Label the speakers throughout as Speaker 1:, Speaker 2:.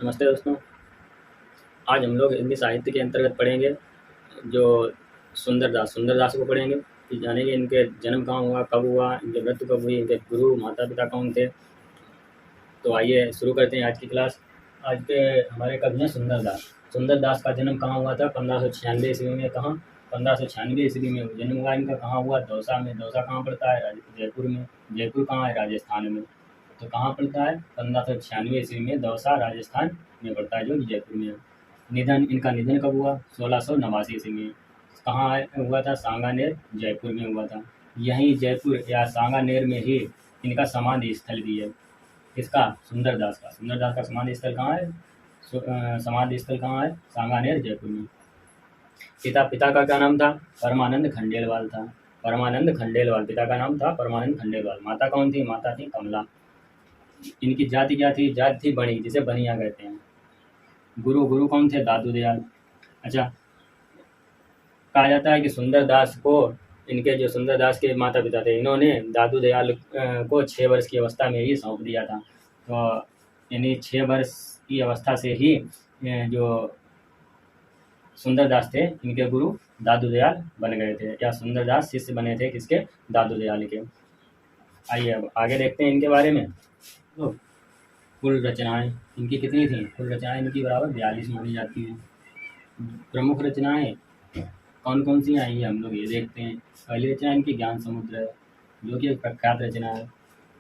Speaker 1: नमस्ते दोस्तों। आज हम लोग हिंदी साहित्य के अंतर्गत पढ़ेंगे जो सुंदरदास को पढ़ेंगे कि जानेंगे इनके जन्म कहाँ हुआ, कब हुआ, इनके मृत्यु कब हुई, इनके गुरु माता पिता कौन थे। तो आइए शुरू करते हैं आज की क्लास। आज के हमारे कवि हैं सुंदरदास। सुंदरदास का जन्म कहाँ हुआ था? 1596 ईस्वी में। कहाँ? 1596 ईस्वी में जन्म हुआ इनका। कहाँ हुआ? दौसा में। दौसा कहाँ पड़ता है? जयपुर में। जयपुर कहाँ है? राजस्थान में। तो कहाँ पड़ता है? 1596 ईस्वी में दौसा राजस्थान में पड़ता है, जो जयपुर में है। इनका निधन कब हुआ? 1689 ईस्वी में। कहाँ हुआ था? सांगानेर, जयपुर में हुआ था। यहीं जयपुर या सांगानेर में ही इनका समाधि स्थल भी है। किसका? सुंदरदास का। सुंदरदास का समाधि स्थल कहाँ है? समाधि स्थल कहाँ है? सांगानेर, जयपुर में। पिता का क्या नाम था? परमानंद खंडेलवाल था। परमानंद खंडेलवाल पिता का नाम था, परमानंद खंडेलवाल। माता कौन थी? माता थी कमला। इनकी जाति क्या थी? जाति थी बनी, जिसे बनिया कहते हैं। गुरु कौन थे? दादू दयाल। अच्छा, कहा जाता है कि सुंदरदास को, इनके जो सुंदरदास के माता पिता थे, इन्होंने दादू दयाल को 6 वर्ष की अवस्था में ही सौंप दिया था। तो यानी 6 वर्ष की अवस्था से ही जो सुंदरदास थे, इनके गुरु दादू दयाल बन गए थे, या सुंदरदास शिष्य बने थे किसके? दादू दयाल के। आइए अब आगे देखते हैं इनके बारे में। तो कुल रचनाएं इनकी कितनी थी? कुल रचनाएं इनकी बराबर 42 मानी जाती हैं। प्रमुख रचनाएं कौन कौन सी आई है हम लोग ये देखते हैं। पहली रचना इनकी ज्ञान समुद्र है, जो कि एक प्रख्यात रचना है।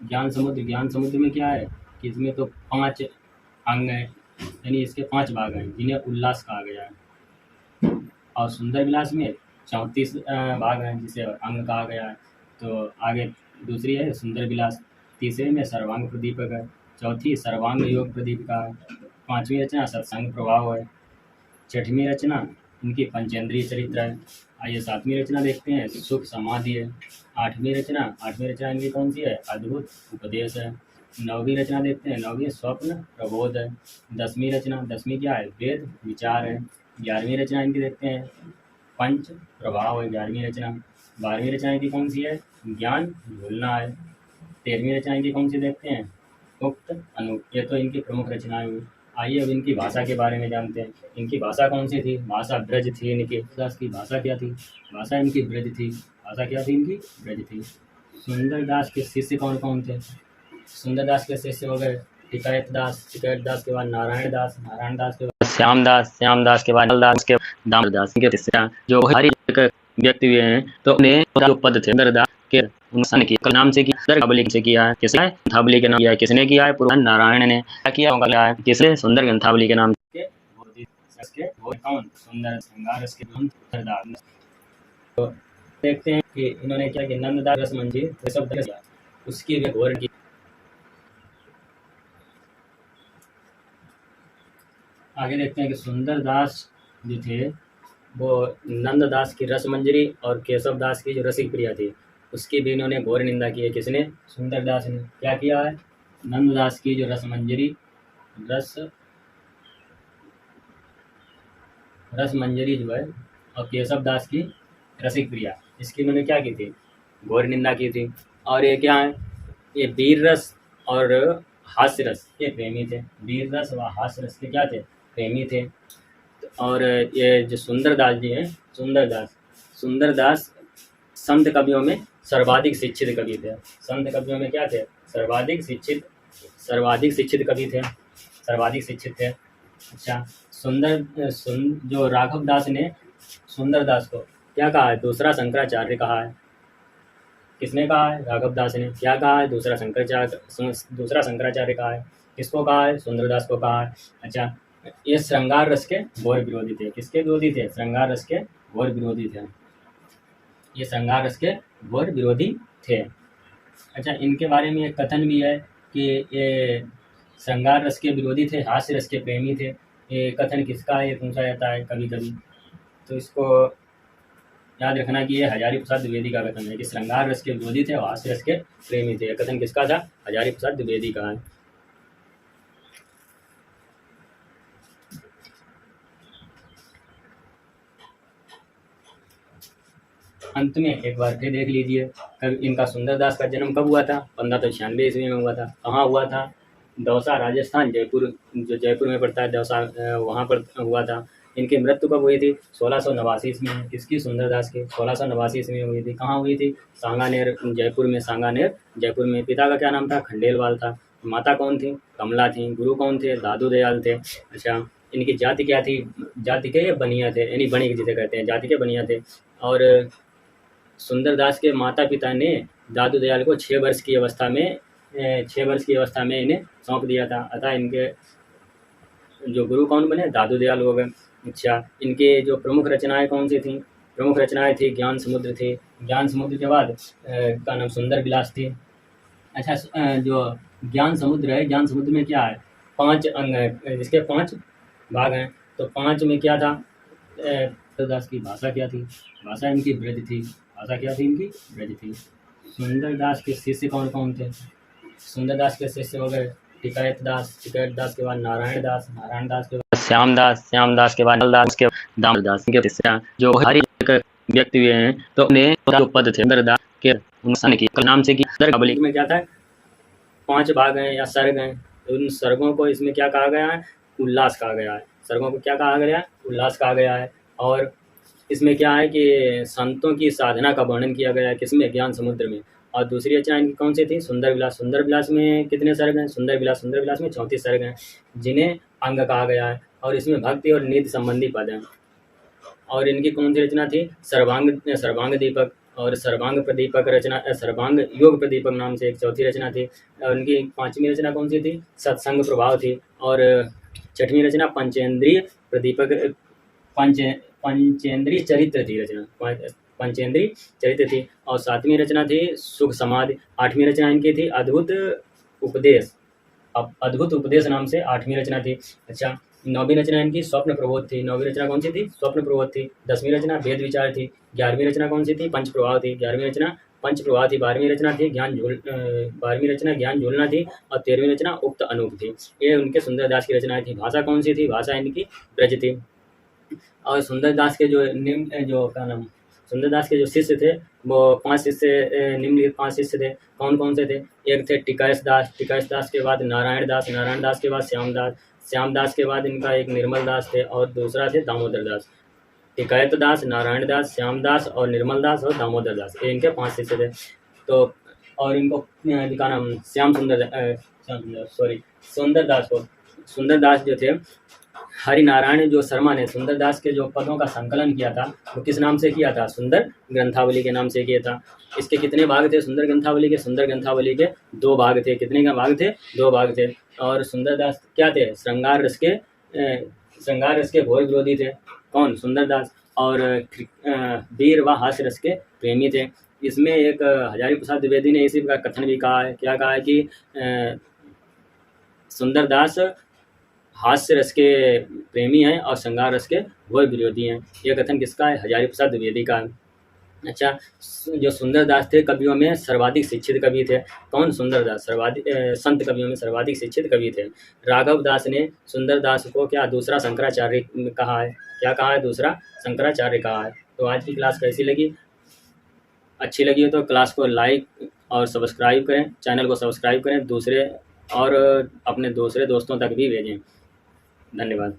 Speaker 1: ज्ञान समुद्र में क्या है कि इसमें तो 5 अंग हैं, यानी इसके 5 भाग हैं, जिन्हें उल्लास कहा गया है। और सुंदर विलास में 34 भाग हैं, जिसे अंग कहा गया है। तो आगे दूसरी है सुंदर विलास। तीसरे में सर्वांग प्रदीपक है। चौथी सर्वांग योग प्रदीपिका है। 5वीं रचना सत्संग प्रभाव है। 6वीं रचना इनकी पंचेंद्रीय चरित्र है। आइए 7वीं रचना देखते हैं, सुख समाधि है। 8वीं रचना इनकी कौन सी है? अद्भुत उपदेश है। 9वीं रचना देखते हैं, 9वीं स्वप्न प्रबोध है। 10वीं क्या है? वेद विचार है। 11वीं रचना इनकी देखते हैं, पंच प्रभाव है 11वीं रचना। 12वीं रचना इनकी कौन सी है? ज्ञान भूलना है। 13वीं रचना इनकी कौन सी देखते हैं? उक्त अनूप। ये तो इनकी प्रमुख रचनाएं हुई। आइए अब इनकी भाषा के बारे में जानते हैं। इनकी भाषा कौन सी थी? भाषा ब्रज थी इनकी। दास की भाषा क्या थी? भाषा इनकी ब्रज थी। भाषा क्या थी इनकी? ब्रज थी। सुंदरदास के शिष्य कौन कौन थे? सुंदरदास के शिष्य हो गए टिकैत दास के बाद नारायण दास के बाद श्यामदास के बाद नलदास के दामदास के शिष्य जो हर एक व्यक्ति हुए हैं। तो उन्हें जो पद थे सुंदरदास के उन्नयन किया नाम से किया, ग्रंथावली से किया है। किसने? ग्रंथावली के नाम किया है। किसने किया है? पुरोहित नारायण ने क्या किया है? किसने? सुंदर ग्रंथावली के नाम के कौन? सुंदर श्रृंगार रस के सुंदरदास। तो देखते हैं कि इन्होंने क्या कि नंददास रस मंजी उसकी भी घोर की। आगे देखते हैं कि सुंदरदास जो थे वो नंददास की रस मंजरी और केशव दास की जो रसिक प्रिया थी, उसकी भी इन्होंने घोर निंदा की है। किसने? सुंदरदास ने। क्या किया है? नंददास की जो रस मंजरी जो है, और केशव दास की रसिक प्रिया, इसकी इन्होंने क्या की थी? घोर निंदा की थी। और ये क्या है? ये वीर रस और हास्य रस के प्रेमी थे। वीर रस व हास्य रस के क्या थे? प्रेमी थे। और ये जो सुंदरदास जी हैं, सुंदरदास संत कवियों में सर्वाधिक शिक्षित कवि थे। संत कवियों में क्या थे? सर्वाधिक शिक्षित कवि थे, सर्वाधिक शिक्षित थे। अच्छा, जो राघव दास ने सुंदरदास को क्या कहा है? दूसरा शंकराचार्य कहा है। किसने कहा है? राघव दास ने। क्या कहा है? दूसरा शंकराचार्य कहा है। किसको कहा है? सुंदरदास को कहा है। अच्छा, ये श्रृंगार रस के घोर विरोधी थे। किसके विरोधी थे? श्रृंगार रस के घोर विरोधी थे। ये श्रृंगार रस के घोर विरोधी थे। अच्छा, इनके बारे में एक कथन भी है कि ये श्रृंगार रस के विरोधी थे, हास्य रस के प्रेमी थे। ये कथन किसका है? ये पूछा जाता है कभी कभी। तो इसको याद रखना कि ये हजारी प्रसाद द्विवेदी का कथन है कि श्रृंगार रस के विरोधी थे और हास्य रस के प्रेमी थे। कथन किसका था? हजारी प्रसाद द्विवेदी का है। अंत में एक बार फिर देख लीजिए, इनका सुंदरदास का जन्म कब हुआ था? 1596 ईस्वी में हुआ था। कहाँ हुआ था? दौसा राजस्थान, जयपुर जो जयपुर में पड़ता है दौसा, वहाँ पर हुआ था। इनकी मृत्यु कब हुई थी? 1689 ईस्वी में। किसकी? सुंदरदास की 1689 ईस्वी में हुई थी। कहाँ हुई थी? सांगानेर, जयपुर में। सांगानेर जयपुर में। पिता का क्या नाम था? खंडेलवाल था। माता कौन थी? कमला थी। गुरु कौन थे? दादू दयाल थे। अच्छा, इनकी जाति क्या थी? जाति के ये बनिया थे, यानी बणिक जिसे कहते हैं, जाति के बनिया थे। और सुंदरदास के माता पिता ने दादू दयाल को 6 वर्ष की अवस्था में 6 वर्ष की अवस्था में इन्हें सौंप दिया था। अतः इनके जो गुरु कौन बने? दादू दयाल हो गए। अच्छा, इनके जो प्रमुख रचनाएं कौन सी थी? प्रमुख रचनाएं थी ज्ञान समुद्र थी। ज्ञान समुद्र के बाद का नाम सुंदर विलास थी। अच्छा, जो ज्ञान समुद्र है, ज्ञान समुद्र में क्या है? 5 अंग है, जिसके 5 भाग हैं। तो 5 में क्या था? सुंदरदास की भाषा क्या थी? भाषा इनकी ब्रज थी। भाषा क्या थी इनकी? ब्रज थी। सुंदरदास के शिष्य कौन कौन थे? सुंदरदास के शिष्य हो गए टिकैत दास, टिकैत दास के बाद नारायण दास, नारायण दास के बाद श्यामदास, श्यामदास के बाद दास के दामोदरदास के शिष्य जो हर एक व्यक्ति हुए हैं। तो उन्हें जो पद थे सुंदरदास के की नाम से की काबली में क्या था? 5 भाग हैं या सर्ग हैं। उन सर्गों को इसमें क्या कहा गया है? उल्लास कहा गया है। सर्गों को क्या कहा गया है? उल्लास कहा गया है। और इसमें क्या है कि संतों की साधना का वर्णन किया गया है। किसमें? ज्ञान समुद्र में। और दूसरी रचना इनकी कौन सी थी? सुंदर विलास। सुंदर विलास में कितने सर्ग हैं? सुंदर विलास में 34 सर्ग हैं, जिन्हें अंग कहा गया है। और इसमें भक्ति और नीति संबंधी पद हैं। और इनकी कौन सी रचना थी? सर्वांग दीपक और सर्वांग प्रदीपक रचना, सर्वांग योग प्रदीपक नाम से एक चौथी रचना थी। और इनकी 5वीं रचना कौन सी थी? सत्संग प्रभाव थी। और 6वीं रचना पंचेंद्रिय प्रदीपक, पंचेंद्रिय चरित्र थी रचना, पंचेंद्रिय चरित्र थी। और 7वीं रचना थी सुख समाधि। 8वीं रचना इनकी थी अद्भुत उपदेश। अद्भुत उपदेश नाम से 8वीं रचना थी। अच्छा, 9वीं रचना इनकी स्वप्न प्रबोध थी। 9वीं रचना कौन सी थी? स्वप्न प्रबोध थी। 10वीं रचना भेद विचार थी। 11वीं रचना कौन सी थी? पंच प्रभाव थी। 11वीं रचना पंच प्रभाव थी। 12वीं रचना थी 12वीं रचना ज्ञान झूलना थी। और 13वीं रचना उक्त अनूप थी। ये उनके सुंदरदास की रचनाएं थी। भाषा कौन सी थी? भाषा इनकी ब्रज थी। और सुंदरदास के जो क्या नाम, सुंदरदास के जो शिष्य थे वो 5 शिष्य, निम्नलिखित 5 शिष्य थे। कौन कौन से थे? एक थे टिकैत दास, टिकैत दास के बाद नारायण दास, नारायण दास के बाद श्यामदास, श्यामदास के बाद इनका एक निर्मल दास थे और दूसरा थे दामोदर दास। टिकैत दास, नारायण दास, श्यामदास और निर्मल दास और दामोदर दास, ये इनके 5 शिष्य थे। तो और इनको का नाम सुंदरदास को, सुंदरदास जो थे, हरिनारायण जो शर्मा ने सुंदरदास के जो पदों का संकलन किया था वो किस नाम से किया था? सुंदर ग्रंथावली के नाम से किया था। इसके कितने भाग थे सुंदर ग्रंथावली के? सुंदर ग्रंथावली के 2 भाग थे। कितने का भाग थे? 2 भाग थे। और सुंदरदास क्या थे? श्रृंगार रस के घोर विरोधी थे। कौन? सुंदरदास। और वीर व हास्य रस के प्रेमी थे। इसमें एक हजारी प्रसाद द्विवेदी ने इसी का कथन भी कहा है। क्या कहा है कि सुंदरदास हास्य रस के प्रेमी हैं और श्रृंगार रस के घोर विरोधी हैं। यह कथन किसका है? हजारी प्रसाद द्विवेदी का है। अच्छा, जो सुंदरदास थे कवियों में सर्वाधिक शिक्षित कवि थे। कौन? सुंदरदास सर्वाधिक संत कवियों में सर्वाधिक शिक्षित कवि थे। राघव दास ने सुंदरदास को क्या दूसरा शंकराचार्य कहा है? क्या कहा है? दूसरा शंकराचार्य कहा है। तो आज की क्लास कैसी लगी? अच्छी लगी हो तो क्लास को लाइक और सब्सक्राइब करें, चैनल को सब्सक्राइब करें, दूसरे और अपने दूसरे दोस्तों तक भी भेजें। धन्यवाद।